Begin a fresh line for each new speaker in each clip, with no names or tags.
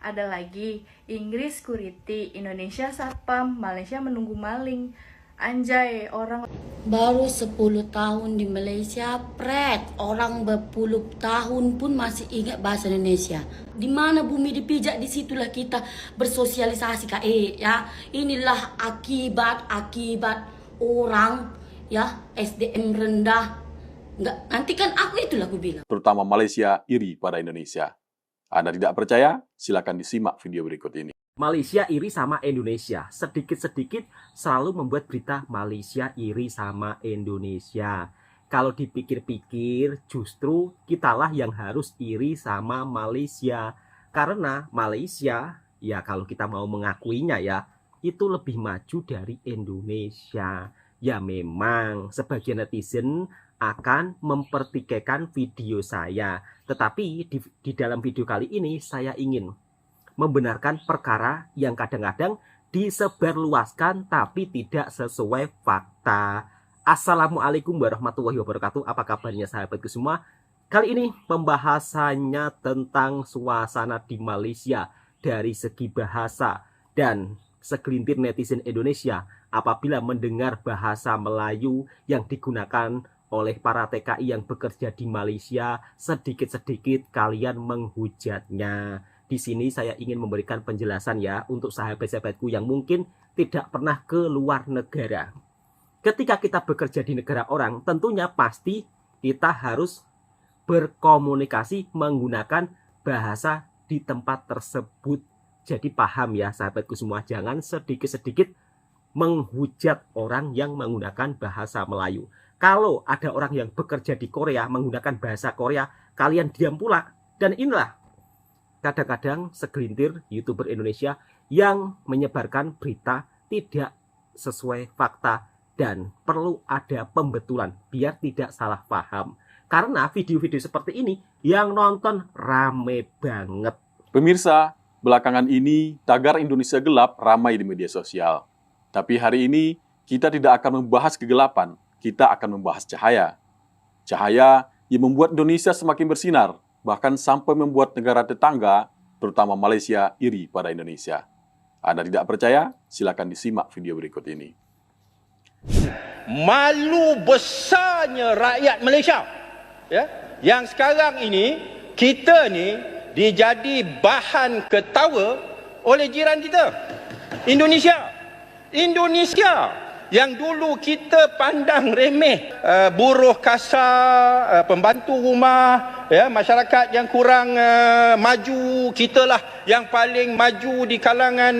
Ada lagi, Inggris security, Indonesia satpam, Malaysia menunggu maling. Anjay, orang
Baru 10 tahun di Malaysia, orang berpuluh tahun pun masih ingat bahasa Indonesia. Di mana bumi dipijak, disitulah kita bersosialisasi, Kak. Ya, inilah akibat orang ya SDM rendah. Enggak, nanti kan itulah aku bilang.
Terutama Malaysia iri pada Indonesia. Anda tidak percaya? Silakan disimak video berikut ini.
Malaysia iri sama Indonesia. Sedikit-sedikit selalu membuat berita Malaysia iri sama Indonesia. Kalau dipikir-pikir, justru kitalah yang harus iri sama Malaysia. Karena Malaysia, ya kalau kita mau mengakuinya ya, itu lebih maju dari Indonesia. Ya memang sebagian netizen akan mempertikaikan video saya. Tetapi di dalam video kali ini saya ingin membenarkan perkara yang kadang-kadang disebarluaskan tapi tidak sesuai fakta. Assalamualaikum warahmatullahi wabarakatuh. Apa kabarnya sahabatku semua? Kali ini pembahasannya tentang suasana di Malaysia dari segi bahasa, dan segelintir netizen Indonesia apabila mendengar bahasa Melayu yang digunakan oleh para TKI yang bekerja di Malaysia, sedikit-sedikit kalian menghujatnya. Di sini saya ingin memberikan penjelasan ya untuk sahabat-sahabatku yang mungkin tidak pernah ke luar negara. Ketika kita bekerja di negara orang, tentunya pasti kita harus berkomunikasi menggunakan bahasa di tempat tersebut. Jadi paham ya sahabatku semua, jangan sedikit-sedikit menghujat orang yang menggunakan bahasa Melayu. Kalau ada orang yang bekerja di Korea menggunakan bahasa Korea, kalian diam pula. Dan inilah kadang-kadang segelintir YouTuber Indonesia yang menyebarkan berita tidak sesuai fakta dan perlu ada pembetulan biar tidak salah paham. Karena video-video seperti ini yang nonton rame banget.
Pemirsa, belakangan ini tagar Indonesia gelap ramai di media sosial. Tapi hari ini kita tidak akan membahas kegelapan, kita akan membahas cahaya. Cahaya yang membuat Indonesia semakin bersinar, bahkan sampai membuat negara tetangga, terutama Malaysia, iri pada Indonesia. Anda tidak percaya? Silakan disimak video berikut ini.
Malu besarnya rakyat Malaysia, ya, yang sekarang ini kita ni dijadi bahan ketawa oleh jiran kita, Indonesia yang dulu kita pandang remeh, buruh kasar, pembantu rumah, ya, masyarakat yang kurang maju, kitalah yang paling maju di kalangan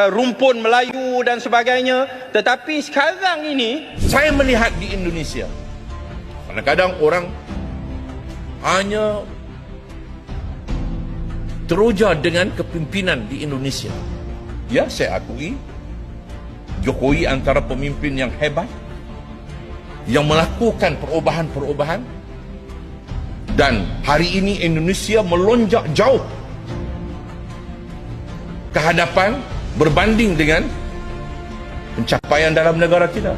rumpun Melayu dan sebagainya. Tetapi sekarang ini
saya melihat di Indonesia, kadang-kadang orang hanya teroja dengan kepimpinan di Indonesia. Ya, saya akui Jokowi antara pemimpin yang hebat, yang melakukan perubahan-perubahan, dan hari ini Indonesia melonjak jauh ke hadapan berbanding dengan pencapaian dalam negara kita.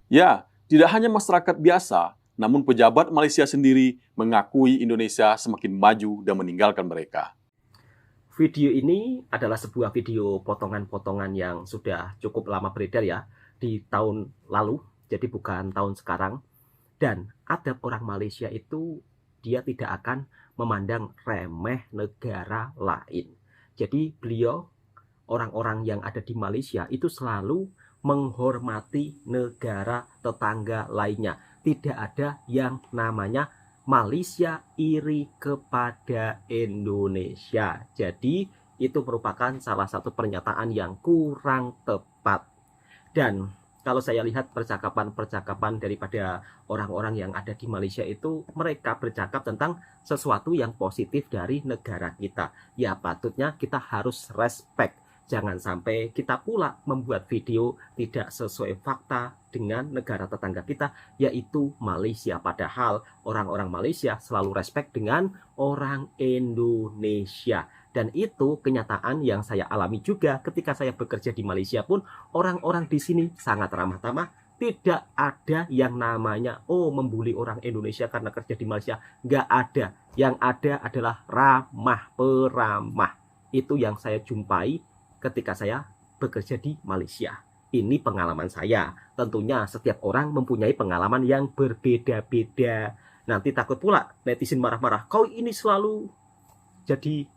Ya, tidak hanya masyarakat biasa, namun pejabat Malaysia sendiri mengakui Indonesia semakin maju dan meninggalkan mereka.
Video ini adalah sebuah video potongan-potongan yang sudah cukup lama beredar ya, di tahun lalu, jadi bukan tahun sekarang. Dan adab orang Malaysia itu dia tidak akan memandang remeh negara lain. Jadi beliau, orang-orang yang ada di Malaysia itu selalu menghormati negara tetangga lainnya. Tidak ada yang namanya Malaysia iri kepada Indonesia. Jadi itu merupakan salah satu pernyataan yang kurang tepat. Dan kalau saya lihat percakapan-percakapan daripada orang-orang yang ada di Malaysia itu, mereka bercakap tentang sesuatu yang positif dari negara kita. Ya patutnya kita harus respect. Jangan sampai kita pula membuat video tidak sesuai fakta dengan negara tetangga kita, yaitu Malaysia. Padahal orang-orang Malaysia selalu respect dengan orang Indonesia. Dan itu kenyataan yang saya alami juga ketika saya bekerja di Malaysia pun. Orang-orang di sini sangat ramah tamah. Tidak ada yang namanya membuli orang Indonesia karena kerja di Malaysia. Nggak ada. Yang ada adalah ramah peramah. Itu yang saya jumpai ketika saya bekerja di Malaysia. Ini pengalaman saya. Tentunya setiap orang mempunyai pengalaman yang berbeda-beda. Nanti takut pula netizen marah-marah, kau ini selalu jadi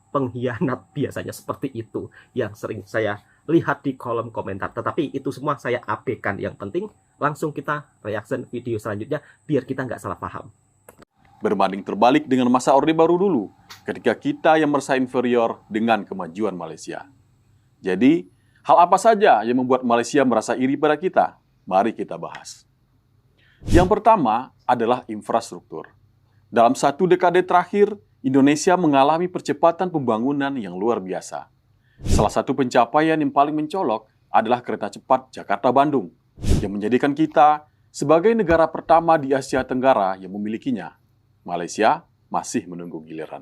pengkhianat. Biasanya seperti itu yang sering saya lihat di kolom komentar. Tetapi itu semua saya abaikan. Yang penting langsung kita reaction video selanjutnya biar kita nggak salah paham.
Berbanding terbalik dengan masa Orde Baru dulu, ketika kita yang merasa inferior dengan kemajuan Malaysia. Jadi, hal apa saja yang membuat Malaysia merasa iri pada kita? Mari kita bahas. Yang pertama adalah infrastruktur. Dalam 1 dekade terakhir, Indonesia mengalami percepatan pembangunan yang luar biasa. Salah satu pencapaian yang paling mencolok adalah kereta cepat Jakarta-Bandung, yang menjadikan kita sebagai negara pertama di Asia Tenggara yang memilikinya. Malaysia masih menunggu giliran.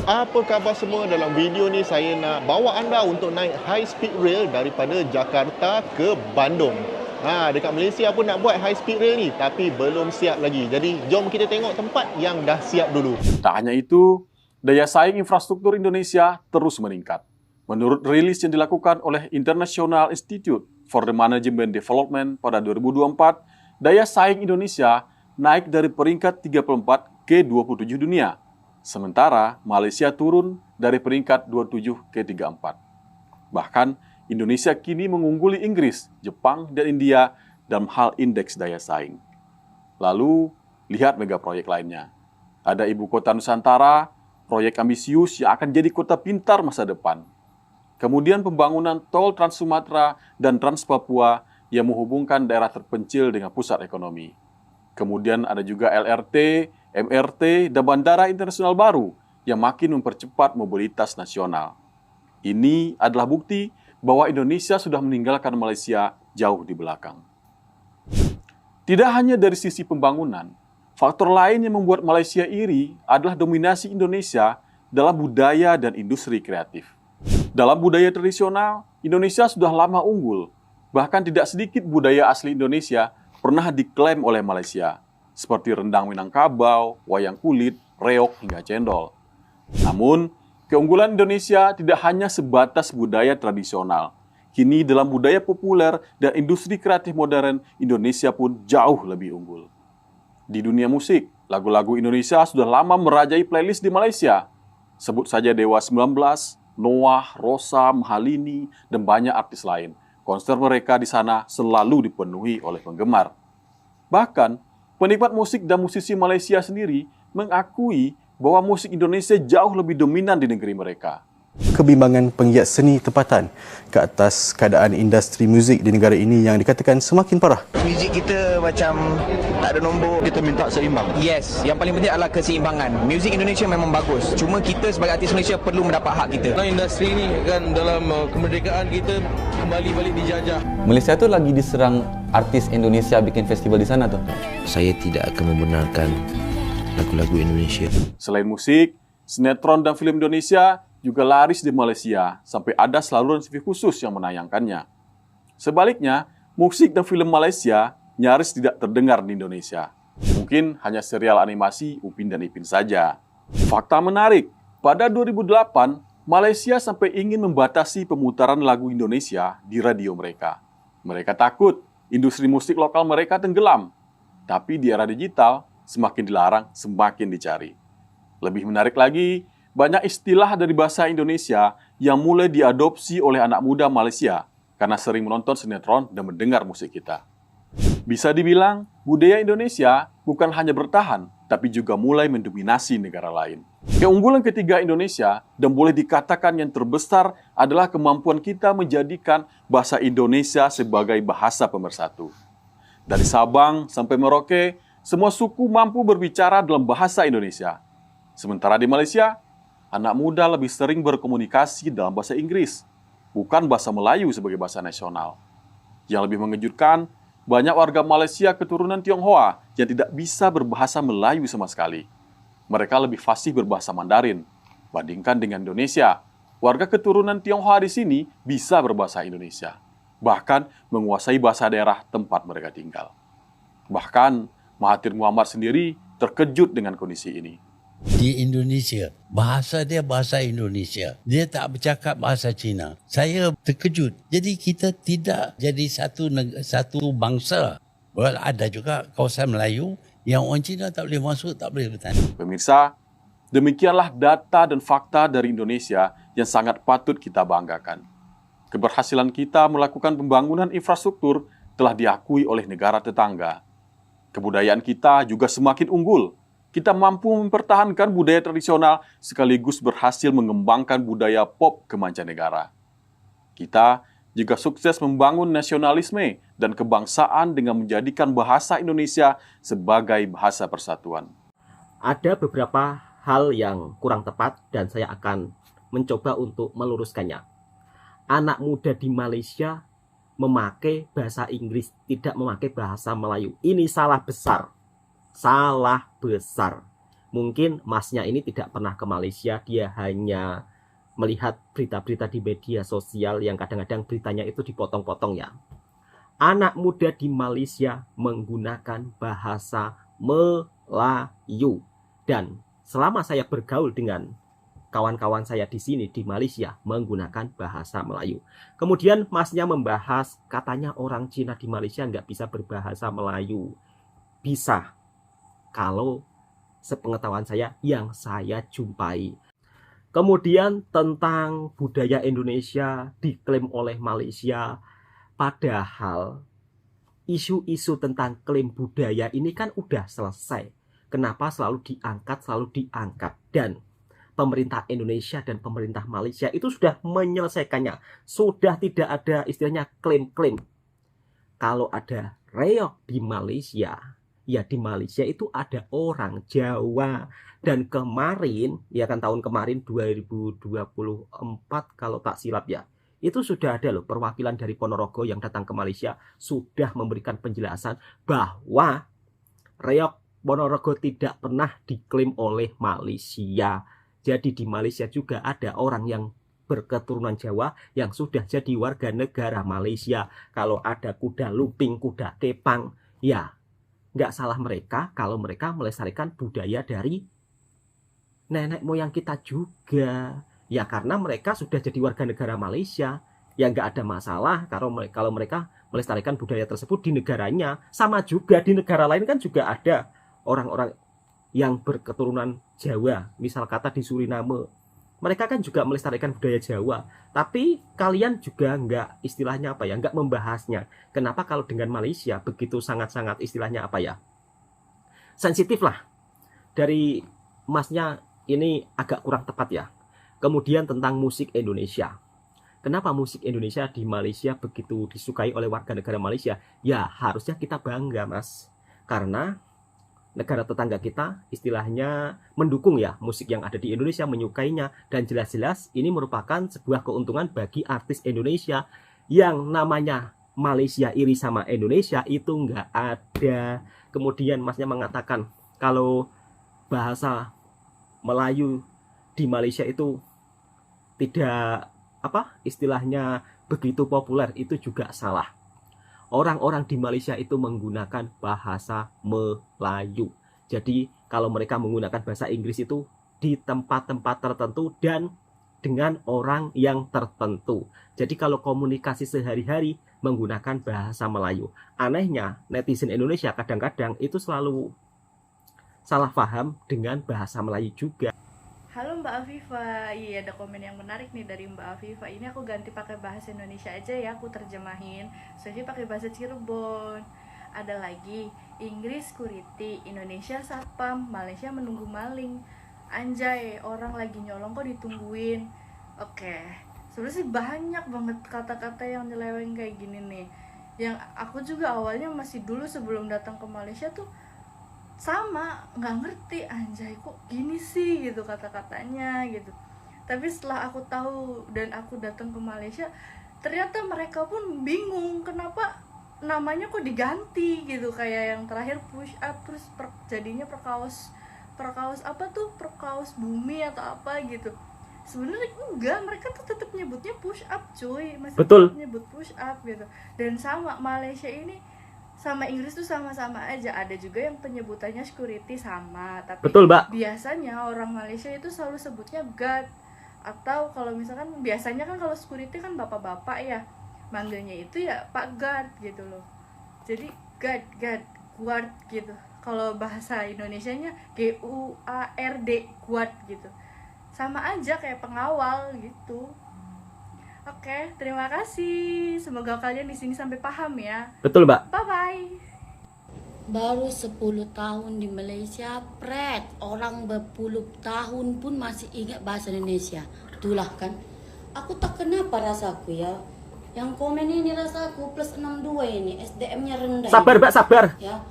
Apa khabar semua? Dalam video ni saya nak bawa anda untuk naik high speed rail daripada Jakarta ke Bandung. Dekat Malaysia pun nak buat high speed rail ni, tapi belum siap lagi. Jadi jom kita tengok tempat yang dah siap dulu.
Tak hanya itu, daya saing infrastruktur Indonesia terus meningkat. Menurut rilis yang dilakukan oleh International Institute for the Management Development pada 2024, daya saing Indonesia naik dari peringkat 34 ke 27 dunia. Sementara Malaysia turun dari peringkat 27 ke 34. Bahkan Indonesia kini mengungguli Inggris, Jepang, dan India dalam hal indeks daya saing. Lalu, lihat mega proyek lainnya. Ada Ibu Kota Nusantara, proyek ambisius yang akan jadi kota pintar masa depan. Kemudian pembangunan tol Trans Sumatera dan Trans Papua yang menghubungkan daerah terpencil dengan pusat ekonomi. Kemudian ada juga LRT, MRT, dan bandara internasional baru yang makin mempercepat mobilitas nasional. Ini adalah bukti bahwa Indonesia sudah meninggalkan Malaysia jauh di belakang. Tidak hanya dari sisi pembangunan, faktor lain yang membuat Malaysia iri adalah dominasi Indonesia dalam budaya dan industri kreatif. Dalam budaya tradisional, Indonesia sudah lama unggul. Bahkan tidak sedikit budaya asli Indonesia pernah diklaim oleh Malaysia, seperti rendang Minangkabau, wayang kulit, reok, hingga cendol. Namun, keunggulan Indonesia tidak hanya sebatas budaya tradisional. Kini dalam budaya populer dan industri kreatif modern, Indonesia pun jauh lebih unggul. Di dunia musik, lagu-lagu Indonesia sudah lama merajai playlist di Malaysia. Sebut saja Dewa 19, Noah, Rosa, Mahalini, dan banyak artis lain. Konser mereka di sana selalu dipenuhi oleh penggemar. Bahkan, penikmat musik dan musisi Malaysia sendiri mengakui bahwa musik Indonesia jauh lebih dominan di negeri mereka.
Kebimbangan penggiat seni tempatan ke atas keadaan industri muzik di negara ini yang dikatakan semakin parah.
Muzik kita macam tak ada nombor.
Kita minta seimbang.
Yes, yang paling penting adalah keseimbangan. Muzik Indonesia memang bagus. Cuma kita sebagai artis Malaysia perlu mendapat hak kita.
Industri ni kan dalam kemerdekaan kita kembali balik dijajah.
Malaysia tu lagi diserang artis Indonesia bikin festival di sana tuh.
Saya tidak akan membenarkan lagu-lagu Indonesia.
Selain musik, sinetron dan film Indonesia juga laris di Malaysia, sampai ada saluran TV khusus yang menayangkannya. Sebaliknya, musik dan film Malaysia nyaris tidak terdengar di Indonesia. Mungkin hanya serial animasi Upin dan Ipin saja. Fakta menarik, pada 2008, Malaysia sampai ingin membatasi pemutaran lagu Indonesia di radio mereka. Mereka takut industri musik lokal mereka tenggelam. Tapi di era digital, semakin dilarang, semakin dicari. Lebih menarik lagi, banyak istilah dari bahasa Indonesia yang mulai diadopsi oleh anak muda Malaysia karena sering menonton sinetron dan mendengar musik kita. Bisa dibilang, budaya Indonesia bukan hanya bertahan, tapi juga mulai mendominasi negara lain. Keunggulan ketiga Indonesia, dan boleh dikatakan yang terbesar, adalah kemampuan kita menjadikan bahasa Indonesia sebagai bahasa pemersatu. Dari Sabang sampai Merauke, semua suku mampu berbicara dalam bahasa Indonesia. Sementara di Malaysia, anak muda lebih sering berkomunikasi dalam bahasa Inggris, bukan bahasa Melayu sebagai bahasa nasional. Yang lebih mengejutkan, banyak warga Malaysia keturunan Tionghoa yang tidak bisa berbahasa Melayu sama sekali. Mereka lebih fasih berbahasa Mandarin. Bandingkan dengan Indonesia, warga keturunan Tionghoa di sini bisa berbahasa Indonesia, bahkan menguasai bahasa daerah tempat mereka tinggal. Bahkan, Mahathir Mohamad sendiri terkejut dengan kondisi ini.
di Indonesia. Bahasa dia bahasa Indonesia. Dia tak bercakap bahasa Cina. Saya terkejut. Jadi kita tidak jadi satu bangsa. Ada juga kawasan Melayu yang orang Cina tak boleh masuk, tak boleh bertanding.
Pemirsa, demikianlah data dan fakta dari Indonesia yang sangat patut kita banggakan. Keberhasilan kita melakukan pembangunan infrastruktur telah diakui oleh negara tetangga. Kebudayaan kita juga semakin unggul. Kita mampu mempertahankan budaya tradisional sekaligus berhasil mengembangkan budaya pop ke mancanegara. Kita juga sukses membangun nasionalisme dan kebangsaan dengan menjadikan bahasa Indonesia sebagai bahasa persatuan.
Ada beberapa hal yang kurang tepat dan saya akan mencoba untuk meluruskannya. Anak muda di Malaysia memakai bahasa Inggris, tidak memakai bahasa Melayu. Ini salah besar. Salah besar. Mungkin masnya ini tidak pernah ke Malaysia, dia hanya melihat berita-berita di media sosial yang kadang-kadang beritanya itu dipotong-potong ya. Anak muda di Malaysia menggunakan bahasa Melayu. Dan selama saya bergaul dengan kawan-kawan saya di sini di Malaysia menggunakan bahasa Melayu. Kemudian masnya membahas katanya orang Cina di Malaysia nggak bisa berbahasa Melayu. Bisa. Kalau sepengetahuan saya yang saya jumpai. Kemudian tentang budaya Indonesia diklaim oleh Malaysia. Padahal isu-isu tentang klaim budaya ini kan udah selesai. Kenapa selalu diangkat? Dan pemerintah Indonesia dan pemerintah Malaysia itu sudah menyelesaikannya. Sudah tidak ada istilahnya klaim-klaim. Kalau ada reog di Malaysia, ya di Malaysia itu ada orang Jawa. Dan kemarin, ya kan tahun kemarin 2024 kalau tak silap ya, itu sudah ada loh perwakilan dari Ponorogo yang datang ke Malaysia sudah memberikan penjelasan bahwa reog Ponorogo tidak pernah diklaim oleh Malaysia. Jadi di Malaysia juga ada orang yang berketurunan Jawa yang sudah jadi warga negara Malaysia. Kalau ada kuda lumping, kuda kepang, ya nggak salah mereka kalau mereka melestarikan budaya dari nenek moyang kita juga. Ya karena mereka sudah jadi warga negara Malaysia. Ya nggak ada masalah kalau mereka melestarikan budaya tersebut di negaranya. Sama juga di negara lain kan juga ada orang-orang yang berketurunan Jawa. Misal kata di Suriname. Mereka kan juga melestarikan budaya Jawa. Tapi kalian juga nggak istilahnya apa ya, nggak membahasnya. Kenapa kalau dengan Malaysia begitu sangat-sangat istilahnya apa ya, sensitif lah. Dari masnya ini agak kurang tepat ya. Kemudian tentang musik Indonesia. Kenapa musik Indonesia di Malaysia begitu disukai oleh warga negara Malaysia? Ya harusnya kita bangga mas. Karena negara tetangga kita istilahnya mendukung ya musik yang ada di Indonesia, menyukainya. Dan jelas-jelas ini merupakan sebuah keuntungan bagi artis Indonesia. Yang namanya Malaysia iri sama Indonesia itu nggak ada. Kemudian masnya mengatakan kalau bahasa Melayu di Malaysia itu tidak apa istilahnya begitu populer, itu juga salah. Orang-orang di Malaysia itu menggunakan bahasa Melayu. Jadi kalau mereka menggunakan bahasa Inggris itu di tempat-tempat tertentu dan dengan orang yang tertentu. Jadi kalau komunikasi sehari-hari menggunakan bahasa Melayu. Anehnya netizen Indonesia kadang-kadang itu selalu salah paham dengan bahasa Melayu juga.
Halo Mbak Afifa, iya ada komen yang menarik nih dari Mbak Afifa. Ini aku ganti pakai bahasa Indonesia aja ya, aku terjemahin. Soalnya pakai bahasa Cirebon. Ada lagi, Inggris security, Indonesia satpam, Malaysia menunggu maling. Anjay, orang lagi nyolong kok ditungguin. Oke, sebenarnya sih banyak banget kata-kata yang nyeleweng kayak gini nih. Yang aku juga awalnya masih dulu sebelum datang ke Malaysia tuh sama, nggak ngerti anjay kok gini sih gitu kata-katanya gitu. Tapi setelah aku tahu dan aku datang ke Malaysia, ternyata mereka pun bingung kenapa namanya kok diganti gitu. Kayak yang terakhir push up terus jadinya perkaos apa tuh, perkaos bumi atau apa gitu. Sebenarnya enggak, mereka tuh tetap nyebutnya push up cuy, masih
Betul.
tetap nyebut push up gitu. Dan sama Malaysia ini sama Inggris tuh sama-sama aja. Ada juga yang penyebutannya security sama, tapi
Betul, Mbak.
biasanya orang Malaysia itu selalu sebutnya guard. Atau kalau misalkan biasanya kan kalau security kan bapak-bapak ya, manggilnya itu ya Pak Guard gitu loh. Jadi guard gitu. Kalau bahasa Indonesianya GUARD, guard gitu. Sama aja kayak pengawal gitu. Oke, terima kasih. Semoga kalian di sini sampai paham ya.
Betul, Mbak.
Bye bye.
Baru 10 tahun di Malaysia, pret. Orang berpuluh tahun pun masih ingat bahasa Indonesia. Itulah kan. Aku tak kenapa rasaku ya. Yang komen ini rasaku plus 62 ini. SDM-nya rendah.
Sabar, Mbak, sabar.
Ya.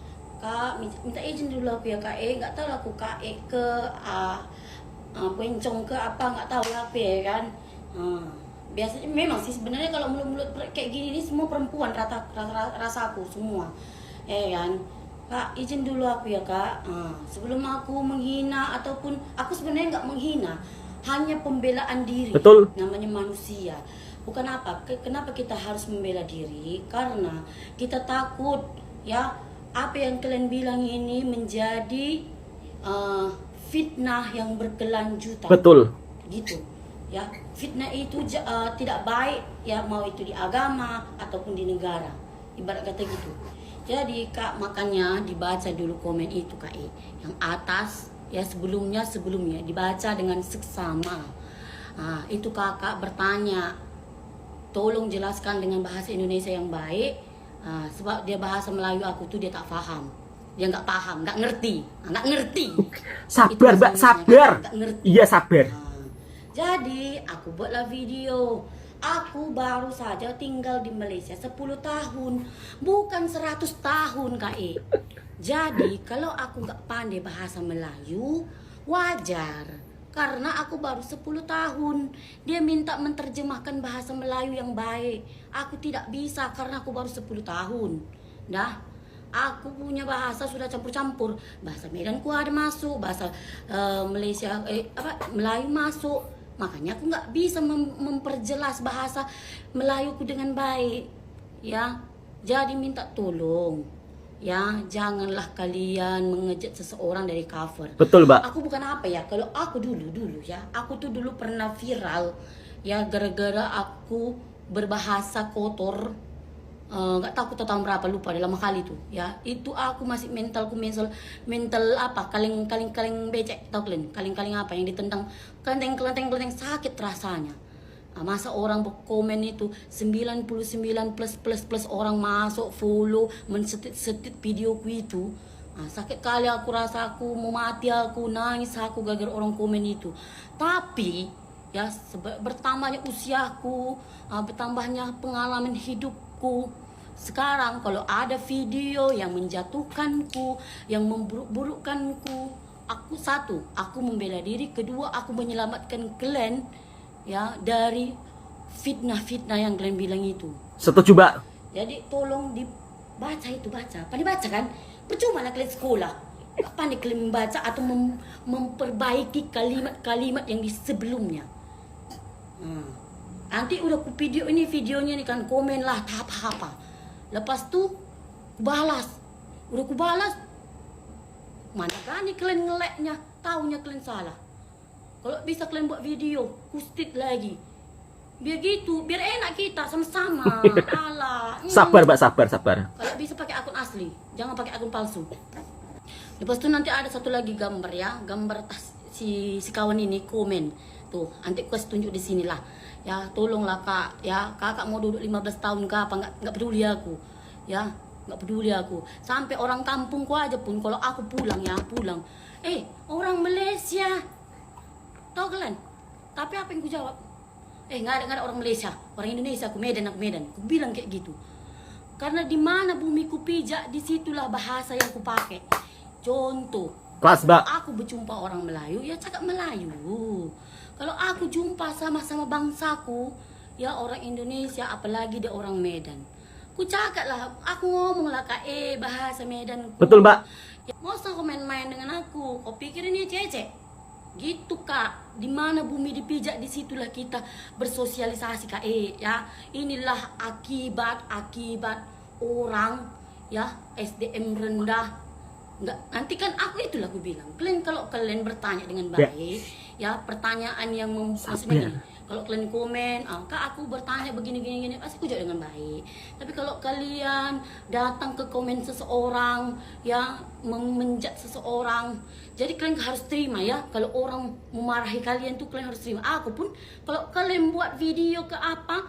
Kak, minta izin dulu aku ya, Kak. Nggak tahu aku Kak ke pencong ke apa, nggak tahu apa ya kan. Biasanya memang sih sebenarnya kalau mulut-mulut kayak gini ini semua perempuan rasaku semua. Kan. Kak, izin dulu aku ya, Kak. Sebelum aku menghina ataupun aku sebenarnya nggak menghina, hanya pembelaan diri.
Betul.
Namanya manusia. Bukan apa? Kenapa kita harus membela diri? Karena kita takut ya apa yang kalian bilang ini menjadi fitnah yang berkelanjutan.
Betul.
Gitu. Ya, fitnah itu tidak baik ya, mau itu di agama ataupun di negara. Ibarat kata gitu. Jadi Kak, makanya dibaca dulu komen itu Kak. Yang atas ya sebelumnya dibaca dengan seksama. Itu Kakak bertanya, tolong jelaskan dengan bahasa Indonesia yang baik. Sebab dia bahasa Melayu aku tuh dia tak paham. Dia nggak paham, nggak ngerti.
Sabar, Mbak, sabar. Iya, sabar.
Jadi aku buatlah video. Aku baru saja tinggal di Malaysia 10 tahun, bukan 100 tahun Kak. Jadi kalau aku nggak pandai bahasa Melayu, wajar. Karena aku baru 10 tahun. Dia minta menerjemahkan bahasa Melayu yang baik. Aku tidak bisa karena aku baru 10 tahun. Dah, aku punya bahasa sudah campur-campur. Bahasa Medan ku ada masuk, bahasa Malaysia Melayu masuk. Makanya aku nggak bisa memperjelas bahasa Melayuku dengan baik. Ya, jadi minta tolong. Ya, janganlah kalian mengejek seseorang dari cover.
Betul, Mbak.
Aku bukan apa ya, kalau aku dulu ya, aku tuh dulu pernah viral ya gara-gara aku berbahasa kotor. Nggak tahu aku tahun berapa, lupa dalam kali itu ya. Itu aku masih mental apa, kaleng becek, tahu kalian? Kaleng apa yang ditendang, kelenteng sakit rasanya. Masa orang berkomen itu 99 plus orang masuk follow mensetit videoku itu. Sakit kali aku rasa, aku mau mati, aku nangis aku gara-gara orang komen itu. Tapi ya bertambahnya usiaku, bertambahnya pengalaman hidupku, sekarang kalau ada video yang menjatuhkanku, yang memburuk-burukkanku, aku membela diri, kedua aku menyelamatkan kalian ya dari fitnah-fitnah yang kalian bilang itu.
Setuju, Mbak.
Jadi tolong dibaca itu, baca. Pandai baca kan? Percuma lah kalian sekolah. Pandai kalian membaca atau memperbaiki kalimat-kalimat yang di sebelumnya. Nanti udah ku videonya nih kan, komen lah tak apa-apa. Lepas tu balas. Udah ku balas. Mana berani kalian ngeleknya, taunya kalian salah. Kalau bisa kalian buat video, kustit lagi. Biar gitu, biar enak kita sama-sama. Alah.
Sabar, Mbak, sabar.
Kalau bisa pakai akun asli, jangan pakai akun palsu. Lepas tu nanti ada satu lagi gambar ya, gambar si kawan ini komen. Tuh, nanti aku tunjuk di sini lah. Ya, tolonglah Kak, ya. Kakak mau duduk 15 tahun ke apa, enggak peduli aku. Ya, enggak peduli aku. Sampai orang kampungku aja pun kalau aku pulang. Orang Malaysia. Tahu kalian? Tapi apa yang ku jawab? Enggak ada orang Malaysia, orang Indonesia, aku Medan. Aku bilang kayak gitu. Karena di mana bumi ku pijak, disitulah bahasa yang ku pakai. Contoh,
kelas, Mbak.
Aku berjumpa orang Melayu, ya cakap Melayu. Kalau aku jumpa sama-sama bangsaku, ya orang Indonesia, apalagi dia orang Medan, ku cakap lah, aku ngomong lah Kak, bahasa Medan.
Betul, Mbak.
Ya, mau usah kau main-main dengan aku, kau pikir ini cecek? Gitu Kak, di mana bumi dipijak, disitulah kita bersosialisasi Kak. Ya, inilah akibat orang ya SDM rendah. Enggak, nanti kan aku bilang, kalian kalau kalian bertanya dengan baik, ya pertanyaan yang maksudnya gini, kalau kalian komen, kak aku bertanya begini, pasti aku jawab dengan baik. Tapi kalau kalian datang ke komen seseorang, ya memenjat seseorang, jadi kalian harus terima ya. Kalau orang memarahi kalian tuh kalian harus terima. Aku pun kalau kalian buat video ke apa,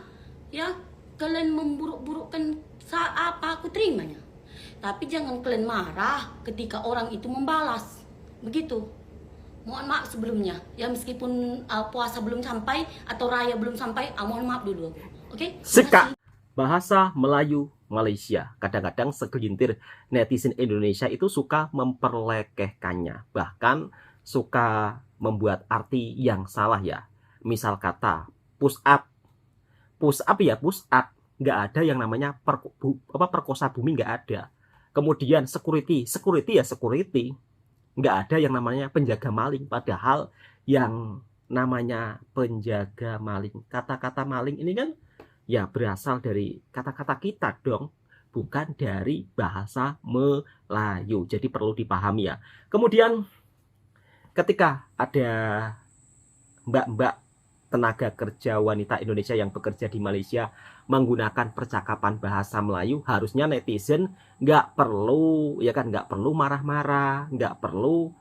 ya kalian memburuk-burukkan apa, aku terimanya. Tapi jangan kalian marah ketika orang itu membalas. Begitu. Mohon maaf sebelumnya. Ya meskipun puasa belum sampai atau raya belum sampai, mohon maaf dulu. Oke?
Seka bahasa Melayu Malaysia. Kadang-kadang segelintir netizen Indonesia itu suka memperlekehkannya. Bahkan suka membuat arti yang salah ya. Misal kata push up. Push up ya push up. Nggak ada yang namanya perkosa bumi, nggak ada. Kemudian security ya security. Nggak ada yang namanya penjaga maling. Padahal yang namanya penjaga maling, kata-kata maling ini kan ya berasal dari kata-kata kita dong, bukan dari bahasa Melayu. Jadi perlu dipahami ya. Kemudian ketika ada mbak-mbak tenaga kerja wanita Indonesia yang bekerja di Malaysia menggunakan percakapan bahasa Melayu, harusnya netizen nggak perlu marah-marah, nggak perlu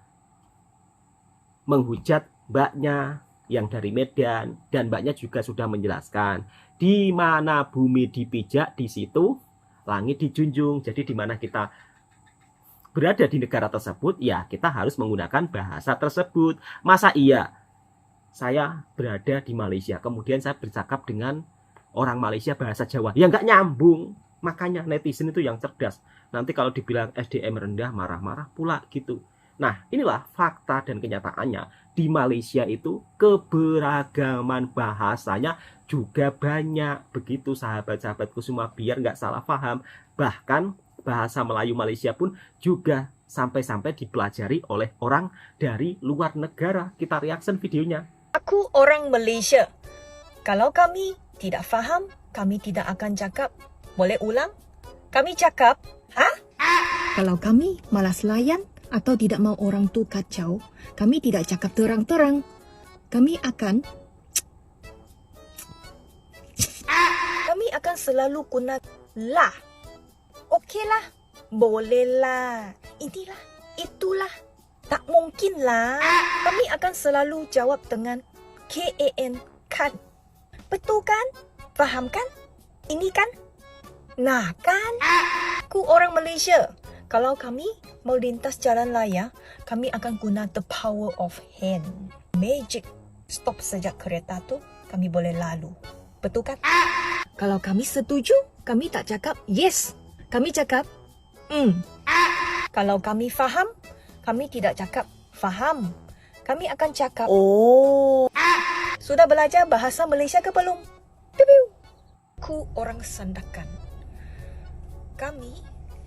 menghujat mbaknya yang dari Medan, dan mbaknya juga sudah menjelaskan di mana bumi dipijak di situ langit dijunjung. Jadi di mana kita berada di negara tersebut ya kita harus menggunakan bahasa tersebut. Masa iya saya berada di Malaysia kemudian saya bercakap dengan orang Malaysia bahasa Jawa, ya nggak nyambung. Makanya netizen itu yang cerdas. Nanti kalau dibilang SDM rendah marah-marah pula gitu. Nah inilah fakta dan kenyataannya. Di Malaysia itu keberagaman bahasanya juga banyak. Begitu sahabat-sahabatku semua, biar nggak salah paham. Bahkan bahasa Melayu Malaysia pun juga sampai-sampai dipelajari oleh orang dari luar negara. Kita reaction videonya.
Aku orang Malaysia. Kalau kami tidak faham, kami tidak akan cakap. Boleh ulang? Kami cakap, Kalau kami malas layan atau tidak mau orang tu kacau, kami tidak cakap terang-terang. Kami akan selalu guna lah. Okeylah, bolehlah, inilah, itulah. Tak mungkinlah. Kami akan selalu jawab dengan KAN, kan. Betul kan? Faham kan? Ini kan? Nah kan? Aku orang Malaysia. Kalau kami mau lintas jalan raya, kami akan guna the power of hand. Magic. Stop sejak kereta tu, kami boleh lalu. Betul kan? Kalau kami setuju, kami tak cakap yes. Kami cakap Kalau kami faham, kami tidak cakap faham. Kami akan cakap Sudah belajar bahasa Malaysia ke belum? Aku orang Sandakan. Kami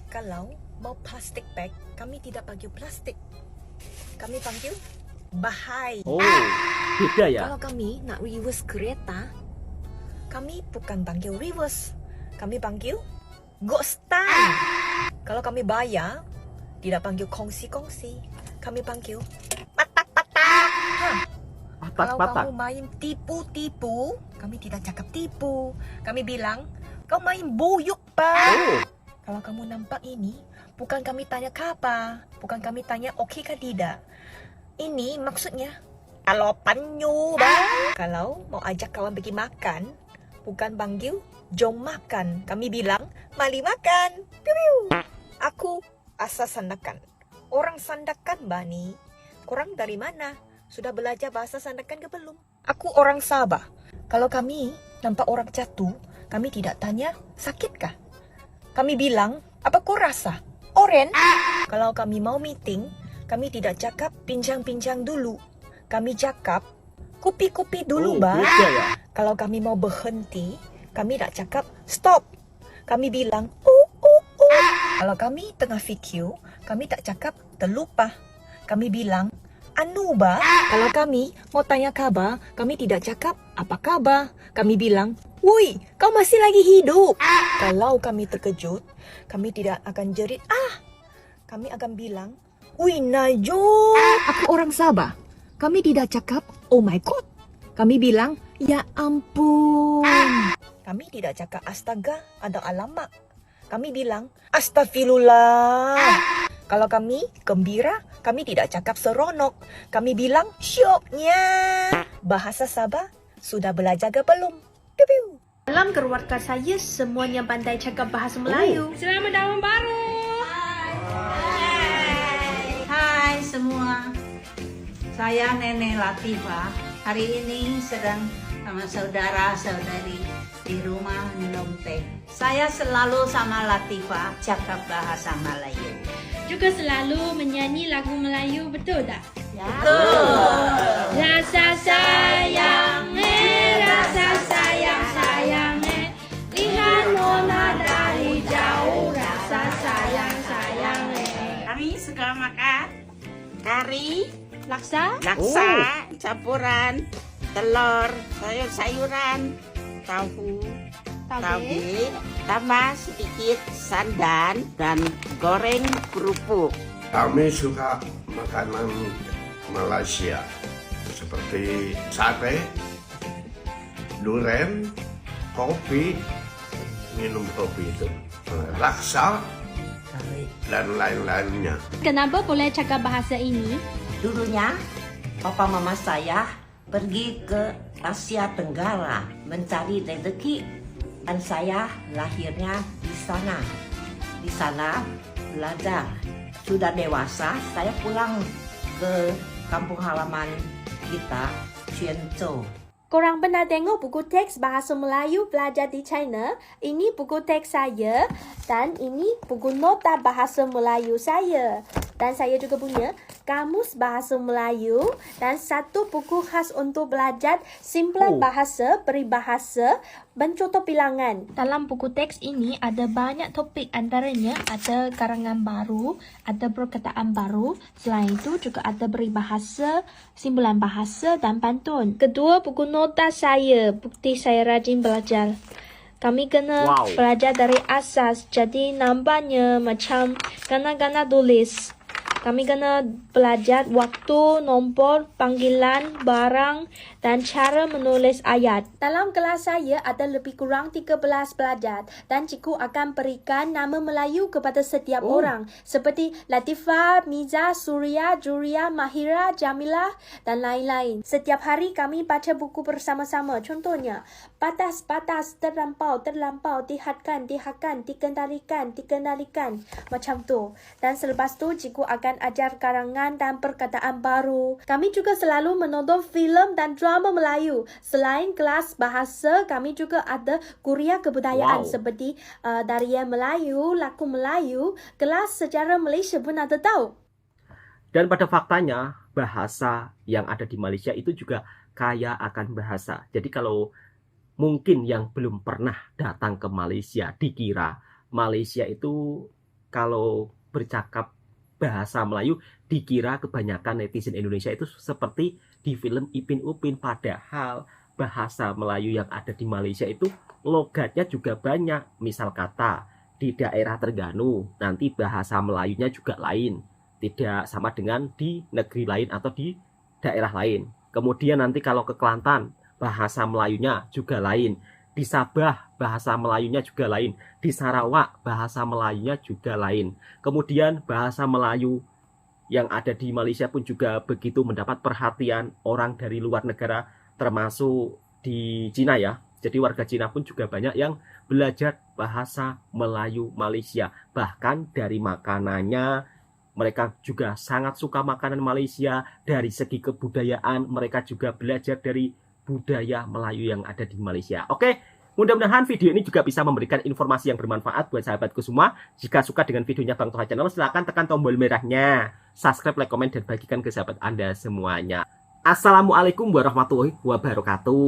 kalau mau plastik bag, kami tidak panggil plastik. Kami panggil bahai.
Beda ya.
Kalau kami nak reverse kereta, kami bukan panggil reverse. Kami panggil go stand. Kalau kami bayar, tidak panggil kongsi-kongsi. Kami panggil patah-patah. Kalau kamu main tipu-tipu, kami tidak cakap tipu. Kami bilang, kau main buyuk, Pak. Kalau kamu nampak ini, bukan kami tanya kapa. Bukan kami tanya okey ke tidak. Ini maksudnya, kalau panyu, Bang. Kalau mau ajak kawan pergi makan, bukan panggil jom makan. Kami bilang, mari makan. Aku asal Sandakan. Orang Sandakan, Bani. Korang dari mana? Sudah belajar bahasa Sandakan ke belum? Aku orang Sabah. Kalau kami nampak orang jatuh, kami tidak tanya, sakitkah? Kami bilang, apa kau rasa? Oren? Kalau kami mau meeting, kami tidak cakap bincang-bincang dulu. Kami cakap, kupi-kupi dulu, Bang.
Ya.
Kalau kami mau berhenti, kami tak cakap stop. Kami bilang, Kalau kami tengah fikir, kami tak cakap terlupa. Kami bilang, anu ba? Kalau kami mau tanya khabar, kami tidak cakap apa khabar. Kami bilang, Woi, kau masih lagi hidup. Kalau kami terkejut, kami tidak akan jerit, kami akan bilang, wih Najwa. Aku orang Sabah. Kami tidak cakap, oh my god. Kami bilang, ya ampun. Kami tidak cakap astaga atau alamak. Kami bilang, astagfirullah. Kalau kami gembira, kami tidak cakap seronok. Kami bilang, syoknya. Bahasa Sabah sudah belajar ke belum? Piu-piu.
Dalam keluarga saya, semuanya pandai cakap bahasa Melayu. Selamat tahun baru.
Hai semua, saya Nenek Latifah. Hari ini sedang sama saudara-saudari di rumah minum teh. Saya selalu sama Latifah cakap bahasa Melayu.
Juga selalu menyanyi lagu Melayu, betul tak?
Ya. Betul.
Rasa sayang, rasa sayang, sayang, lihat Nona dari jauh. Rasa sayang, sayang.
Kami suka makan kari,
laksa,
campuran, telur, sayur-sayuran, tahu, tabe, tambah sedikit sandan dan goreng kerupuk.
Kami suka makanan Malaysia seperti sate, durian, kopi, minum kopi itu, laksa, dan lain-lainnya.
Kenapa boleh cakap bahasa ini?
Dulunya, papa mama saya pergi ke Asia Tenggara mencari rezeki dan saya lahirnya di sana. Di sana belajar. Sudah dewasa, saya pulang ke kampung halaman kita, Cianzhou.
Korang pernah tengok buku teks bahasa Melayu belajar di China? Ini buku teks saya dan ini buku nota bahasa Melayu saya. Dan saya juga punya kamus bahasa Melayu dan satu buku khas untuk belajar simpulan bahasa, peribahasa, mencontoh bilangan. Dalam buku teks ini ada banyak topik, antaranya ada karangan baru, ada perkataan baru. Selain itu juga ada peribahasa, simpulan bahasa dan pantun. Kedua, buku nota saya, bukti saya rajin belajar. Kami kena belajar dari asas, jadi nampaknya macam gana-gana tulis. Kami kena belajar waktu, nombor, panggilan, barang, dan cara menulis ayat. Dalam kelas saya ada lebih kurang 13 pelajar dan cikgu akan berikan nama Melayu kepada setiap orang seperti Latifah, Miza, Surya, Juria, Mahira, Jamilah, dan lain-lain. Setiap hari kami baca buku bersama-sama. Contohnya, batas-batas, terlampau, dihadkan, dikendalikan, macam tu. Dan selepas tu, cikgu akan ajar karangan dan perkataan baru. Kami juga selalu menonton filem dan drama Melayu. Selain kelas bahasa, kami juga ada kuliah kebudayaan seperti Darian Melayu, Laku Melayu, kelas sejarah Malaysia pun ada tahu.
Dan pada faktanya, bahasa yang ada di Malaysia itu juga kaya akan bahasa. Jadi kalau mungkin yang belum pernah datang ke Malaysia, dikira Malaysia itu kalau bercakap bahasa Melayu, dikira kebanyakan netizen Indonesia itu seperti di film Ipin Upin. Padahal bahasa Melayu yang ada di Malaysia itu logatnya juga banyak. Misal kata, di daerah Terengganu nanti bahasa Melayunya juga lain, tidak sama dengan di negeri lain atau di daerah lain. Kemudian nanti kalau ke Kelantan, bahasa Melayunya juga lain. Di Sabah bahasa Melayunya juga lain. Di Sarawak bahasa Melayunya juga lain. Kemudian bahasa Melayu yang ada di Malaysia pun juga begitu mendapat perhatian orang dari luar negara, termasuk di Cina ya. Jadi warga Cina pun juga banyak yang belajar bahasa Melayu Malaysia. Bahkan dari makanannya, mereka juga sangat suka makanan Malaysia. Dari segi kebudayaan, mereka juga belajar dari budaya Melayu yang ada di Malaysia. Oke, mudah-mudahan video ini juga bisa memberikan informasi yang bermanfaat buat sahabatku semua. Jika suka dengan videonya Bang Toha Channel, silahkan tekan tombol merahnya, subscribe, like, komen, dan bagikan ke sahabat Anda semuanya. Assalamualaikum warahmatullahi wabarakatuh.